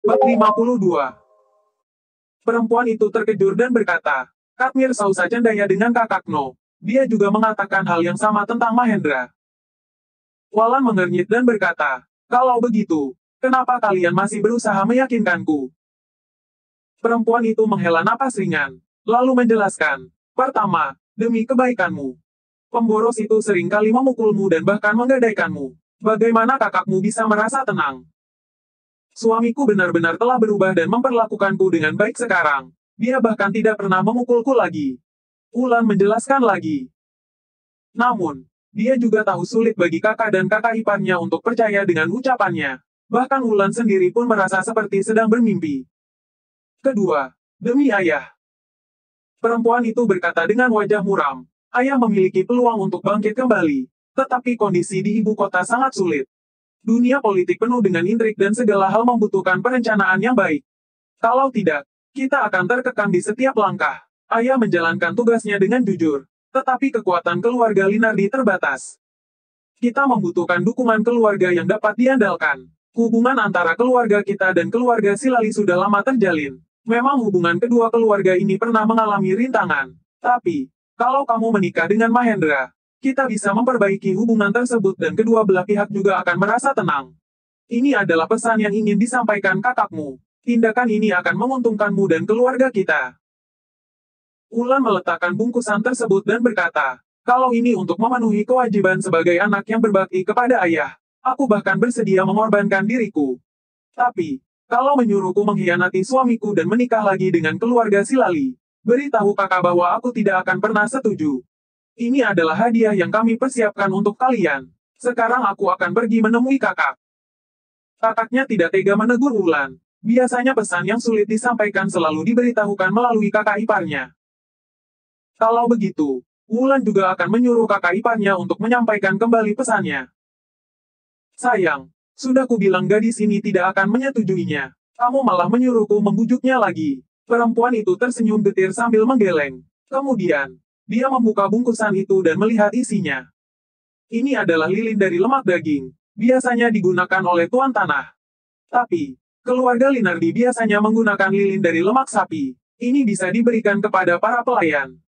Bab 52. Perempuan itu terkejut dan berkata, Katmir Sausa Cendaya dengan kakakno. Dia juga mengatakan hal yang sama tentang Mahendra. Walan mengernyit dan berkata, kalau begitu, kenapa kalian masih berusaha meyakinkanku? Perempuan itu menghela napas ringan, lalu menjelaskan, pertama, demi kebaikanmu. Pemboros itu sering kali memukulmu dan bahkan menggadaikanmu. Bagaimana kakakmu bisa merasa tenang? Suamiku benar-benar telah berubah dan memperlakukanku dengan baik sekarang. Dia bahkan tidak pernah memukulku lagi. Ulan menjelaskan lagi. Namun, dia juga tahu sulit bagi kakak dan kakak iparnya untuk percaya dengan ucapannya. Bahkan Ulan sendiri pun merasa seperti sedang bermimpi. Kedua, demi ayah. Perempuan itu berkata dengan wajah muram. Ayah memiliki peluang untuk bangkit kembali. Tetapi kondisi di ibu kota sangat sulit. Dunia politik penuh dengan intrik dan segala hal membutuhkan perencanaan yang baik. Kalau tidak, kita akan terkekang di setiap langkah. Ayah menjalankan tugasnya dengan jujur, tetapi kekuatan keluarga Linardi terbatas. Kita membutuhkan dukungan keluarga yang dapat diandalkan. Hubungan antara keluarga kita dan keluarga Silali sudah lama terjalin. Memang hubungan kedua keluarga ini pernah mengalami rintangan. Tapi, kalau kamu menikah dengan Mahendra, kita bisa memperbaiki hubungan tersebut dan kedua belah pihak juga akan merasa tenang. Ini adalah pesan yang ingin disampaikan kakakmu. Tindakan ini akan menguntungkanmu dan keluarga kita. Ulan meletakkan bungkusan tersebut dan berkata, kalau ini untuk memenuhi kewajiban sebagai anak yang berbakti kepada ayah, aku bahkan bersedia mengorbankan diriku. Tapi, kalau menyuruhku mengkhianati suamiku dan menikah lagi dengan keluarga Silali, beritahu kakak bahwa aku tidak akan pernah setuju. Ini adalah hadiah yang kami persiapkan untuk kalian. Sekarang aku akan pergi menemui kakak. Kakaknya tidak tega menegur Ulan. Biasanya pesan yang sulit disampaikan selalu diberitahukan melalui kakak iparnya. Kalau begitu, Ulan juga akan menyuruh kakak iparnya untuk menyampaikan kembali pesannya. Sayang, sudah kubilang gadis ini tidak akan menyetujuinya. Kamu malah menyuruhku membujuknya lagi. Perempuan itu tersenyum getir sambil menggeleng. Kemudian, dia membuka bungkusan itu dan melihat isinya. Ini adalah lilin dari lemak daging. Biasanya digunakan oleh tuan tanah. Tapi, keluarga Linardi biasanya menggunakan lilin dari lemak sapi. Ini bisa diberikan kepada para pelayan.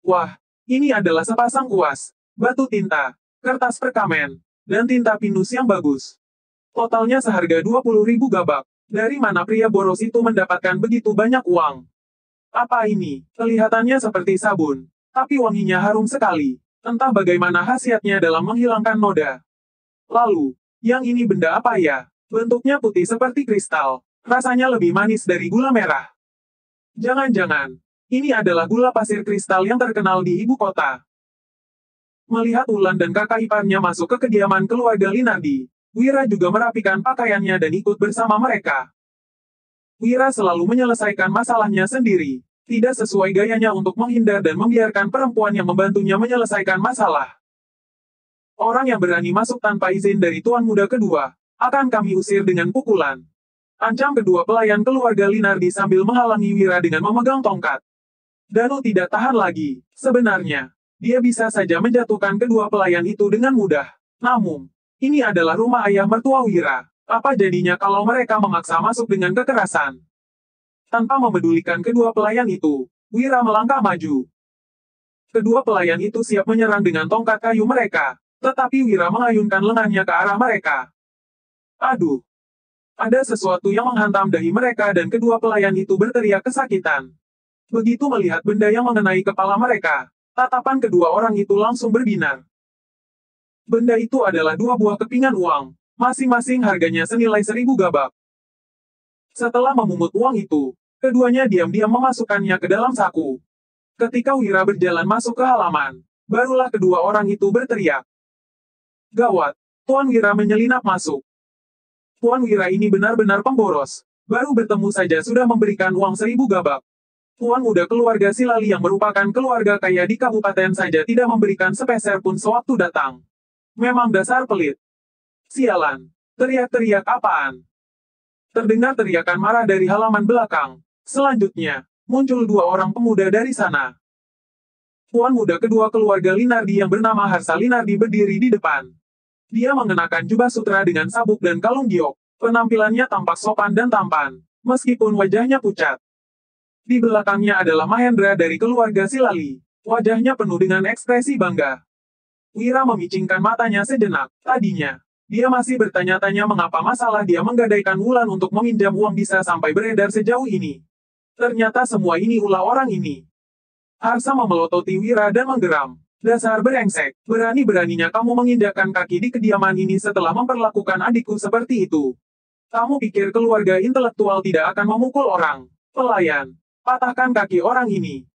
Wah, ini adalah sepasang kuas, batu tinta, kertas perkamen, dan tinta pinus yang bagus. Totalnya seharga 20.000 gabak. Dari mana pria boros itu mendapatkan begitu banyak uang? Apa ini? Kelihatannya seperti sabun, tapi wanginya harum sekali. Entah bagaimana khasiatnya dalam menghilangkan noda. Lalu, yang ini benda apa ya? Bentuknya putih seperti kristal. Rasanya lebih manis dari gula merah. Jangan-jangan, ini adalah gula pasir kristal yang terkenal di ibu kota. Melihat Ulan dan kakak iparnya masuk ke kediaman keluarga Linardi, Wira juga merapikan pakaiannya dan ikut bersama mereka. Wira selalu menyelesaikan masalahnya sendiri. Tidak sesuai gayanya untuk menghindar dan membiarkan perempuan yang membantunya menyelesaikan masalah. Orang yang berani masuk tanpa izin dari tuan muda kedua, akan kami usir dengan pukulan. Ancam kedua pelayan keluarga Linardi sambil menghalangi Wira dengan memegang tongkat. Danu tidak tahan lagi. Sebenarnya, dia bisa saja menjatuhkan kedua pelayan itu dengan mudah. Namun, ini adalah rumah ayah mertua Wira. Apa jadinya kalau mereka memaksa masuk dengan kekerasan? Tanpa memedulikan kedua pelayan itu, Wira melangkah maju. Kedua pelayan itu siap menyerang dengan tongkat kayu mereka, tetapi Wira mengayunkan lengannya ke arah mereka. Aduh! Ada sesuatu yang menghantam dahi mereka dan kedua pelayan itu berteriak kesakitan. Begitu melihat benda yang mengenai kepala mereka, tatapan kedua orang itu langsung berbinar. Benda itu adalah dua buah kepingan uang, masing-masing harganya senilai 1.000 gabak. Setelah memungut uang itu, keduanya diam-diam memasukkannya ke dalam saku. Ketika Wira berjalan masuk ke halaman, barulah kedua orang itu berteriak. Gawat, Tuan Wira menyelinap masuk. Tuan Wira ini benar-benar pemboros. Baru bertemu saja sudah memberikan uang 1.000 gabak. Tuan muda keluarga Silali yang merupakan keluarga kaya di kabupaten saja tidak memberikan sepeser pun sewaktu datang. Memang dasar pelit. Sialan, teriak-teriak apaan? Terdengar teriakan marah dari halaman belakang. Selanjutnya, muncul dua orang pemuda dari sana. Tuan muda kedua keluarga Linardi yang bernama Harsa Linardi berdiri di depan. Dia mengenakan jubah sutra dengan sabuk dan kalung giok. Penampilannya tampak sopan dan tampan, meskipun wajahnya pucat. Di belakangnya adalah Mahendra dari keluarga Silali. Wajahnya penuh dengan ekspresi bangga. Wira memicingkan matanya sejenak. Tadinya, dia masih bertanya-tanya mengapa masalah dia menggadaikan Wulan untuk meminjam uang bisa sampai beredar sejauh ini. Ternyata semua ini ulah orang ini. Harsa memelototi Wira dan menggeram. Dasar brengsek, berani-beraninya kamu menginjakkan kaki di kediaman ini setelah memperlakukan adikku seperti itu. Kamu pikir keluarga intelektual tidak akan memukul orang? Pelayan, patahkan kaki orang ini.